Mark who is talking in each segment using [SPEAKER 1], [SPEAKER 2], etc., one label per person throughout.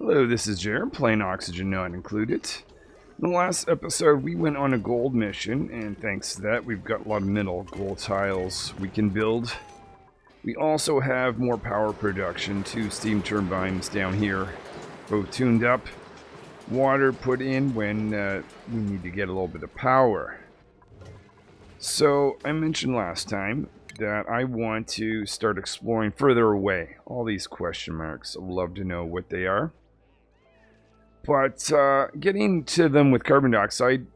[SPEAKER 1] Hello, this is Jer, plain oxygen not included. In the last episode, we went on a gold mission, and thanks to that, we've got a lot of mineral gold tiles we can build. We also have more power production, 2 steam turbines down here, both tuned up. Water put in when we need to get a little bit of power. So, I mentioned last time that I want to start exploring further away. All these question marks, I'd love to know what they are. But getting to them with carbon dioxide,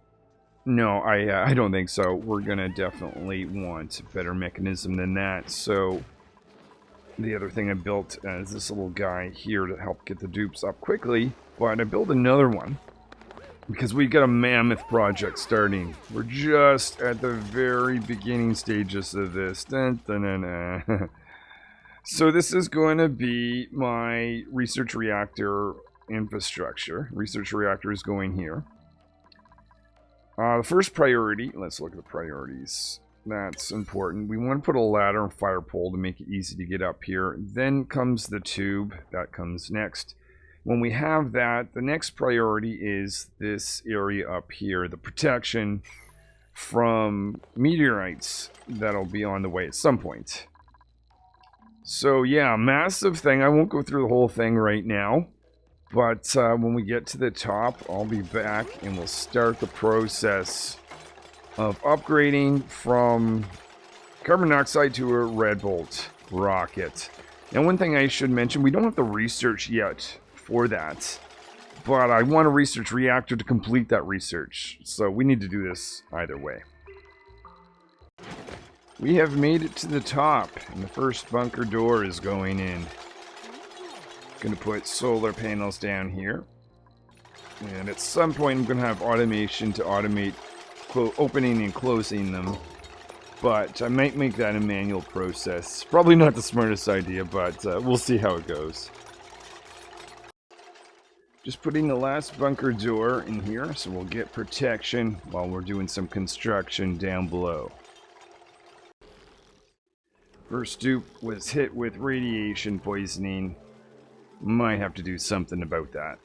[SPEAKER 1] no, I don't think so. We're going to definitely want a better mechanism than that. So the other thing I built is this little guy here to help get the dupes up quickly. But I built another one because we've got a mammoth project starting. We're just at the very beginning stages of this. Dun, dun, dun, dun. So this is going to be my research reactor infrastructure. Research reactor is going here. The first priority, let's look at the priorities. That's important. We want to put a ladder and fire pole to make it easy to get up here. Then comes the tube. That comes next. When we have that, the next priority is this area up here, the protection from meteorites that'll be on the way at some point. So yeah, massive thing. I won't go through the whole thing right now. But when we get to the top, I'll be back and we'll start the process of upgrading from carbon dioxide to a red bolt rocket. Now, one thing I should mention, we don't have the research yet for that. But I want a research reactor to complete that research. So we need to do this either way. We have made it to the top, and the first bunker door is going in. Going to put solar panels down here, and at some point I'm going to have automation to automate opening and closing them, but I might make that a manual process. Probably not the smartest idea, but we'll see how it goes. Just putting the last bunker door in here so we'll get protection while we're doing some construction down below. First dupe was hit with radiation poisoning. Might have to do something about that.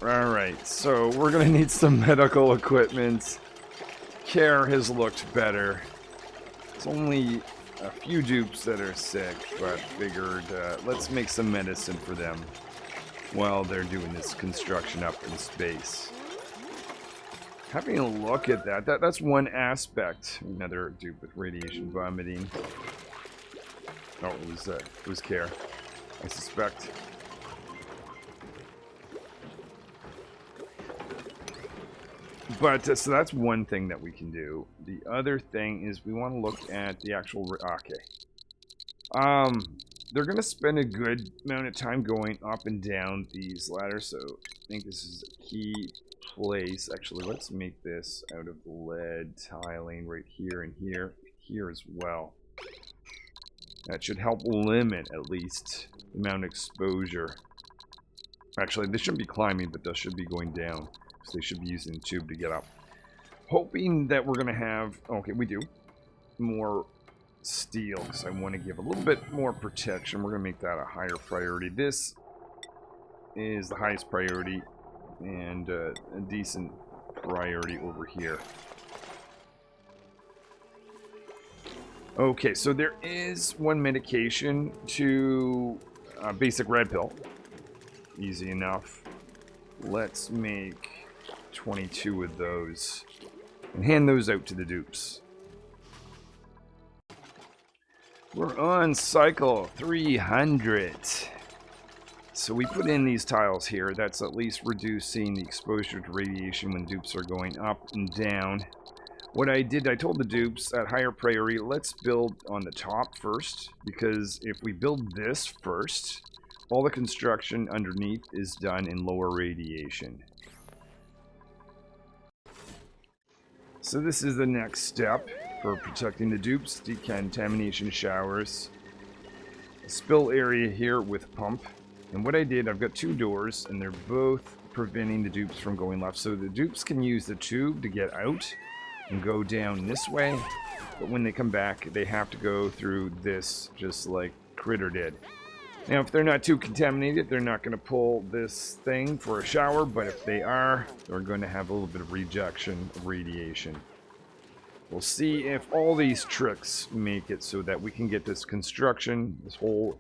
[SPEAKER 1] Alright, so we're going to need some medical equipment. Care has looked better. It's only a few dupes that are sick, but figured let's make some medicine for them while they're doing this construction up in space. Having a look at that's one aspect. Another dupe with radiation vomiting. Oh, it was Care, I suspect. But, so that's one thing that we can do. The other thing is we want to look at the actual... Okay. They're going to spend a good amount of time going up and down these ladders, so I think this is a key place. Actually, let's make this out of lead tiling right here and here as well. That should help limit, at least, the amount of exposure. Actually, they shouldn't be climbing, but they should be going down. So they should be using the tube to get up. Hoping that we're going to have... Okay, we do. More steel, because I want to give a little bit more protection. We're going to make that a higher priority. This is the highest priority, and a decent priority over here. Okay, so there is one medication to basic red pill. Easy enough. Let's make 22 of those and hand those out to the dupes. We're on cycle 300. So we put in these tiles here. That's at least reducing the exposure to radiation when dupes are going up and down. What I did, I told the dupes at higher priority, let's build on the top first, because if we build this first, all the construction underneath is done in lower radiation. So this is the next step for protecting the dupes, decontamination showers. A spill area here with pump. And what I did, I've got 2 doors, and they're both preventing the dupes from going left. So the dupes can use the tube to get out and go down this way, but when they come back, they have to go through this, just like Critter did. Now, if they're not too contaminated, they're not going to pull this thing for a shower, but if they are, they're going to have a little bit of rejection of radiation. We'll see if all these tricks make it so that we can get this construction, this whole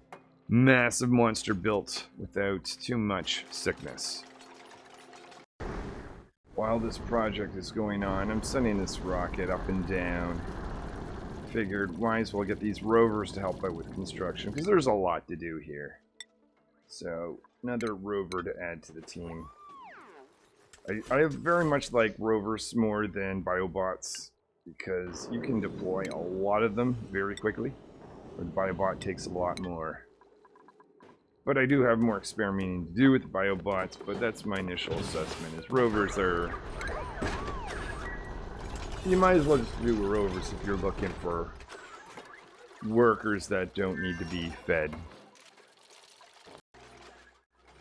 [SPEAKER 1] massive monster built without too much sickness. While this project is going on, I'm sending this rocket up and down. Figured might as well get these rovers to help out with construction, because there's a lot to do here. So, another rover to add to the team. I very much like rovers more than biobots, because you can deploy a lot of them very quickly, where the biobot takes a lot more. But I do have more experimenting to do with the biobots, but that's my initial assessment, is rovers are... You might as well just do rovers if you're looking for workers that don't need to be fed.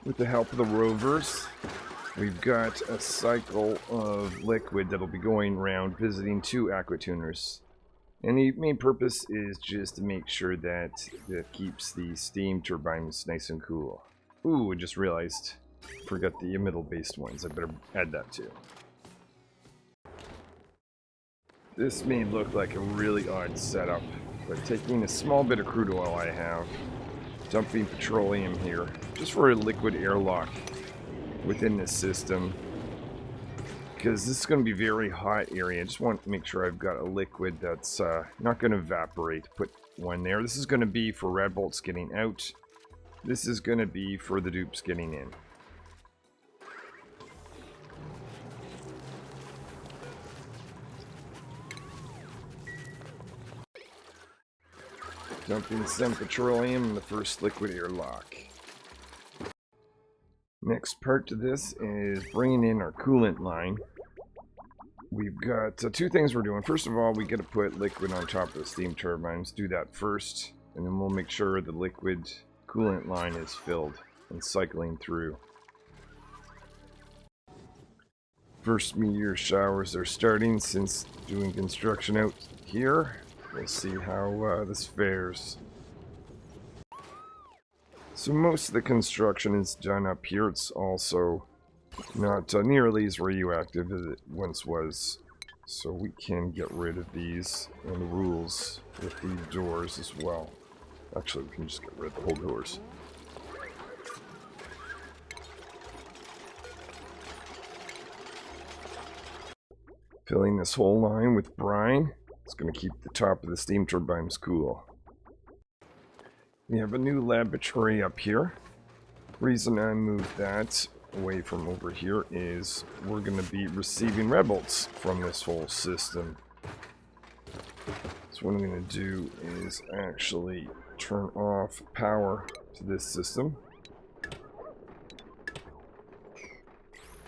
[SPEAKER 1] With the help of the rovers, we've got a cycle of liquid that'll be going around visiting 2 aquatuners. And the main purpose is just to make sure that it keeps the steam turbines nice and cool. Ooh, I just realized, forgot the emitter-based ones. I better add that too. This may look like a really odd setup, but taking a small bit of crude oil I have, dumping petroleum here, just for a liquid airlock within this system, because this is going to be a very hot area. I just want to make sure I've got a liquid that's not going to evaporate. Put one there. This is going to be for rad bolts getting out. This is going to be for the dupes getting in. Dumping some petroleum in the first liquid airlock. Next part to this is bringing in our coolant line. We've got 2 things we're doing. First of all, we got to put liquid on top of the steam turbines. Do that first, and then we'll make sure the liquid coolant line is filled and cycling through. First meteor showers are starting since doing construction out here. We'll see how this fares. So most of the construction is done up here. It's also not nearly as radioactive as it once was. So we can get rid of these and the rules with the doors as well. Actually, we can just get rid of the whole doors. Filling this whole line with brine. It's going to keep the top of the steam turbines cool. We have a new laboratory up here. Reason I moved that away from over here is we're going to be receiving rad bolts from this whole system. So what I'm going to do is actually turn off power to this system.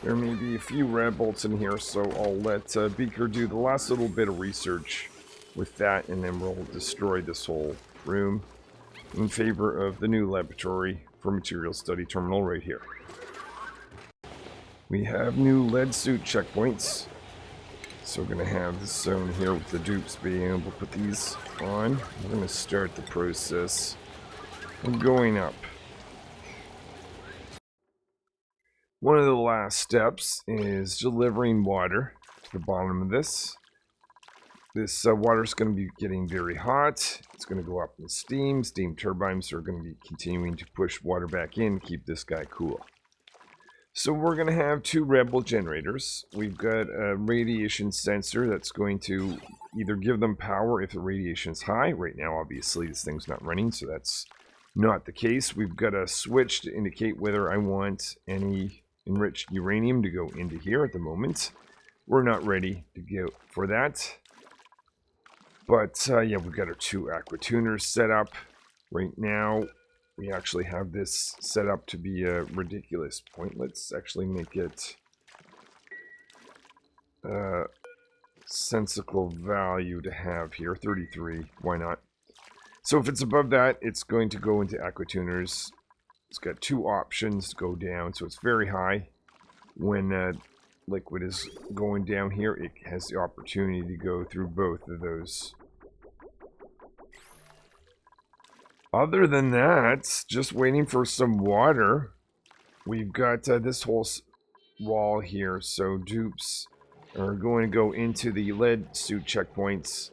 [SPEAKER 1] There may be a few rad bolts in here, so I'll let Beaker do the last little bit of research with that, and then we'll destroy this whole room in favor of the new laboratory for material study terminal right here. We have new lead suit checkpoints, so we're going to have this zone here with the dupes being able to put these on. We're going to start the process of going up. One of the last steps is delivering water to the bottom of this. This water is going to be getting very hot. It's going to go up in steam. Steam turbines are going to be continuing to push water back in to keep this guy cool. So we're going to have 2 rad bolt generators. We've got a radiation sensor that's going to either give them power if the radiation is high. Right now, obviously, this thing's not running, so that's not the case. We've got a switch to indicate whether I want any enriched uranium to go into here at the moment. We're not ready to go for that. But yeah, we've got our 2 aquatuners set up. Right now, we actually have this set up to be a ridiculous point. Let's actually make it sensical value to have here. 33, why not? So if it's above that, it's going to go into aquatuners. It's got 2 options to go down, so it's very high. When liquid is going down here, it has the opportunity to go through both of those. Other than that, just waiting for some water. We've got this whole wall here, so dupes are going to go into the lead suit checkpoints.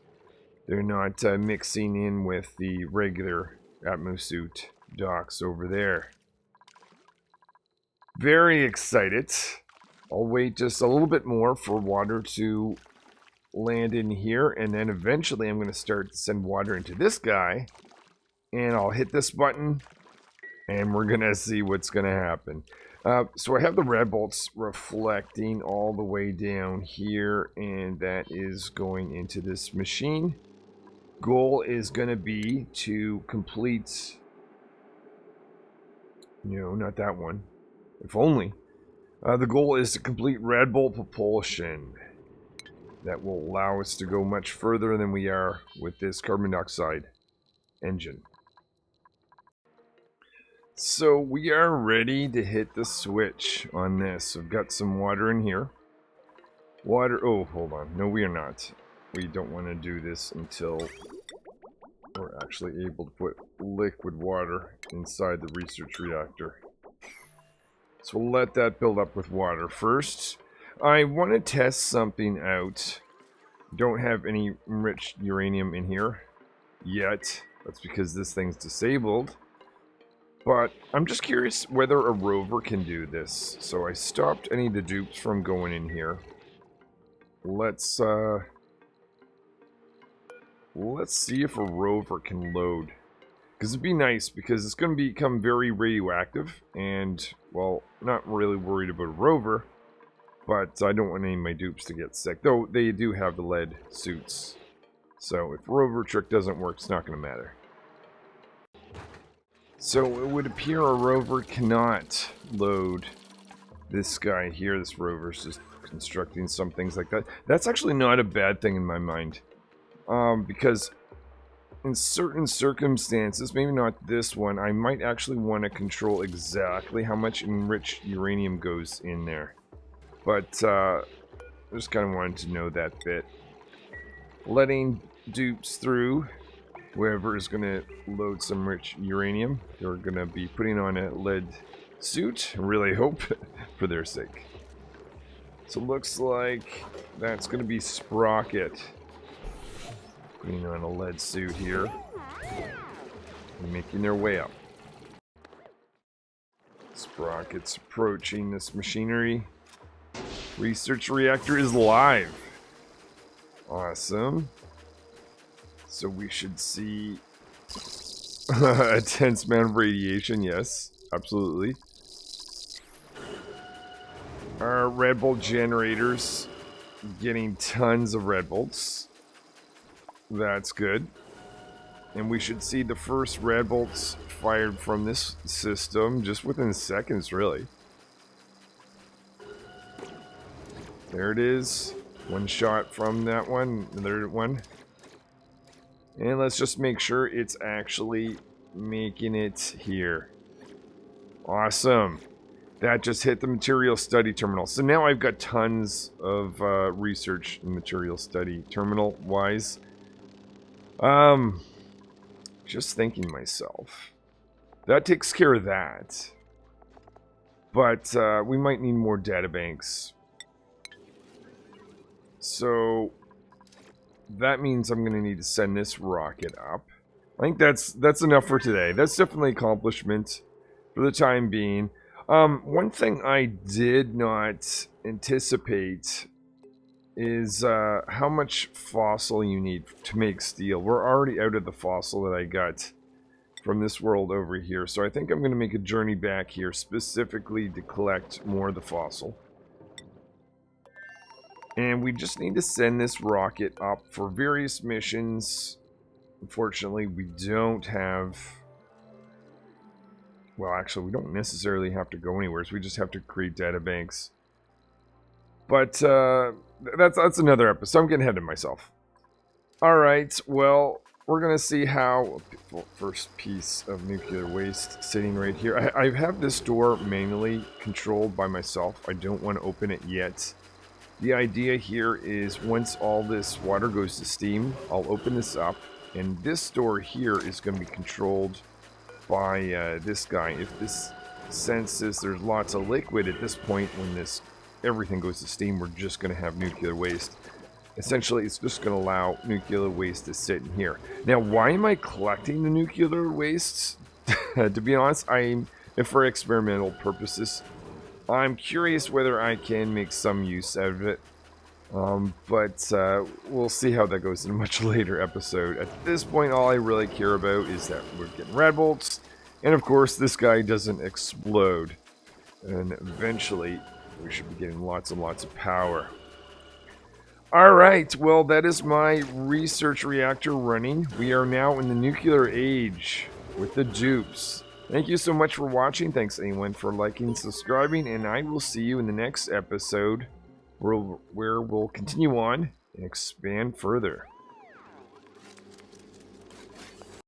[SPEAKER 1] They're not mixing in with the regular atmosuit docks over there. Very excited. I'll wait just a little bit more for water to land in here, and then eventually I'm going to start to send water into this guy, and I'll hit this button, and we're going to see what's going to happen. So I have the red bolts reflecting all the way down here, and that is going into this machine. Goal is going to be to complete... No, not that one. If only. The goal is to complete red bolt propulsion. That will allow us to go much further than we are with this carbon dioxide engine. So we are ready to hit the switch on this. I've got some water in here. Water, oh, hold on. No, we are not. We don't want to do this until we're actually able to put liquid water inside the research reactor. So we'll let that build up with water first. I want to test something out. Don't have any enriched uranium in here yet. That's because this thing's disabled. But I'm just curious whether a rover can do this. So I stopped any of the dupes from going in here. Let's see if a rover can load. Because it'd be nice, because it's going to become very radioactive. And, well, not really worried about a rover. But I don't want any of my dupes to get sick. Though they do have the lead suits. So if rover trick doesn't work, it's not going to matter. So it would appear a rover cannot load this guy here. This rover's just constructing some things like that. That's actually not a bad thing in my mind. Because in certain circumstances, maybe not this one, I might actually want to control exactly how much enriched uranium goes in there. But I just kind of wanted to know that bit. Letting dupes through. Whoever is going to load some rich uranium, they're going to be putting on a lead suit. I really hope for their sake. So it looks like that's going to be Sprocket. Putting on a lead suit here. And making their way up. Sprocket's approaching this machinery. Research reactor is live. Awesome. So we should see a tense amount of radiation, yes, absolutely. Our red bolt generators getting tons of red bolts. That's good. And we should see the first red bolts fired from this system just within seconds, really. There it is. One shot from that one, another one. And let's just make sure it's actually making it here. Awesome. That just hit the material study terminal. So now I've got tons of research and material study terminal wise. Just thinking myself. That takes care of that. But we might need more databanks. So that means I'm going to need to send this rocket up. I think that's enough for today. That's definitely an accomplishment for the time being. One thing I did not anticipate is how much fossil you need to make steel. We're already out of the fossil that I got from this world over here. So I think I'm going to make a journey back here specifically to collect more of the fossil. And we just need to send this rocket up for various missions. Unfortunately, we don't have... Well, actually, we don't necessarily have to go anywhere. So we just have to create databanks. But that's another episode. I'm getting ahead of myself. Alright, well, we're going to see how... First piece of nuclear waste sitting right here. I have this door manually controlled by myself. I don't want to open it yet. The idea here is once all this water goes to steam, I'll open this up, and this door here is going to be controlled
[SPEAKER 2] by this guy. If this senses there's lots of liquid at this point, when this everything goes to steam, we're just going to have nuclear waste. Essentially, it's just going to allow nuclear waste to sit in here. Now, why am I collecting the nuclear wastes? To be honest, I'm for experimental purposes. I'm curious whether I can make some use out of it. But we'll see how that goes in a much later episode. At this point, all I really care about is that we're getting rad bolts. And of course, this guy doesn't explode. And eventually, we should be getting lots and lots of power. Alright, well, that is my research reactor running. We are now in the nuclear age with the dupes. Thank you so much for watching. Thanks anyone for liking and subscribing. And I will see you in the next episode, where we'll continue on and expand further.